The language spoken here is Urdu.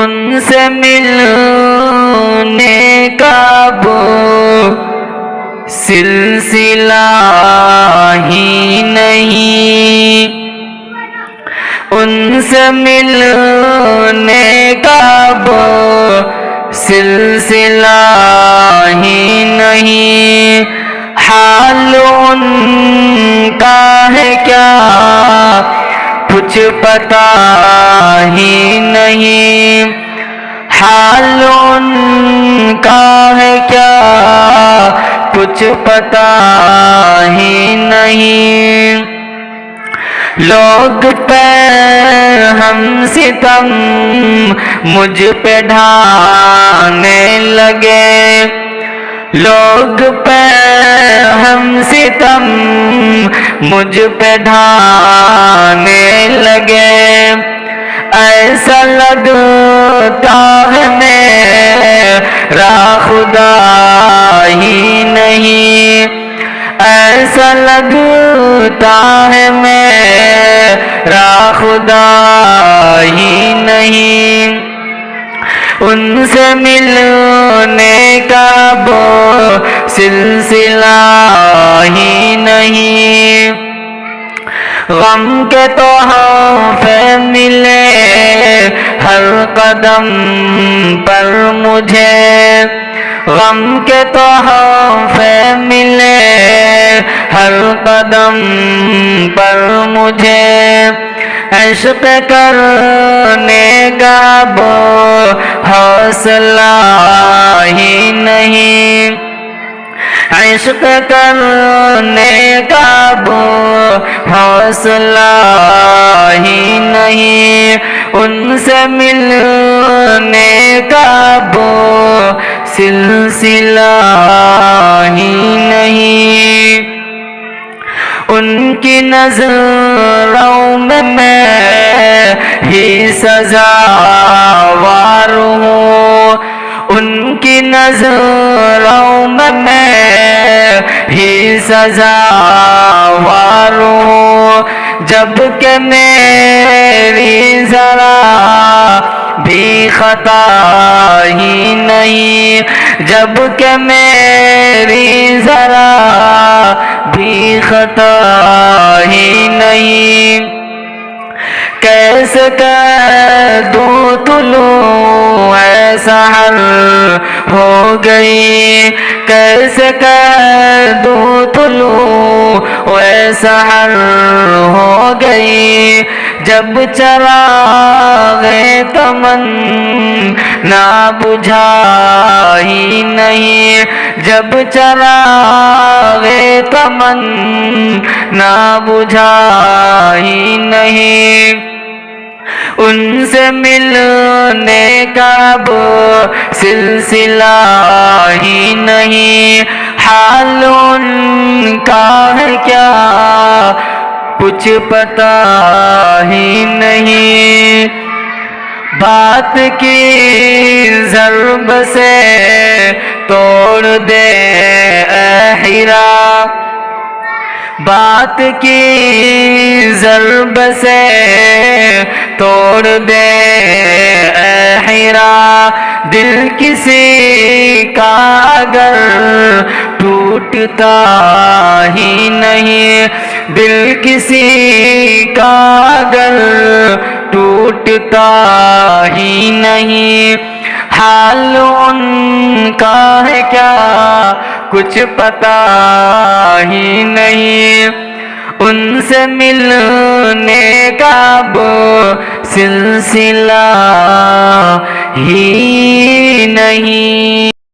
ان سے ملنے کا وہ سلسلہ ہی نہیں، ان سے ملنے کا وہ سلسلہ ہی نہیں، حال ان کا ہے کیا کچھ پتا ہی نہیں، حال ان کا ہے کیا کچھ پتا ہی نہیں، لوگ پہ ہم ستم مجھ پہ ڈھانے لگے، لوگ پہ ہم ستم مجھ پہ ڈھانے لگے، ایسا لگتا ہے میرا خدا ہی نہیں، ایسا لگتا ہے میرا خدا ہی نہیں، ان سے ملنے کا وہ سلسلہ ہی نہیں، غم کے تحفے ملے ہر قدم پر مجھے، غم کے تحفے ملے ہر قدم پر مجھے، عشق کرنے کا وہ حوصلہ ہی نہیں، عشق کرنے کا وہ حوصلہ ہی نہیں، ان سے ملنے کا وہ سلسلہ ہی نہیں، ان کی نظروں میں ہی سزاوار ہوں، ان کی نظروں میں ہی سزاوار ہوں، جبکہ میری ذرا بھی خطا ہی نہیں، جبکہ میری ذرا بھی خطا ہی نہیں، کیسے کہہ دوں طلوع سحر ہو گئی، کیسے کہہ دوں طلوع سحر ہو گئی، جب چراغ تمنا بجھا ہی نہیں، جب چراغ تمنا بجھا ہی نہیں، ان سے ملنے کا وہ سلسلہ ہی نہیں، حال ان کا ہے کیا کچھ پتا ہی نہیں، بات کی ضرب سے توڑ دے اے ہیرا، بات کی ضرب سے توڑ دے اے ہیرا، دل کسی کا اگر ٹوٹتا ہی نہیں، دل کسی کا اگر ٹوٹتا ہی نہیں، حال ان کا ہے کیا کچھ پتا ہی نہیں، ان سے ملنے کا وہ سلسلہ ہی نہیں۔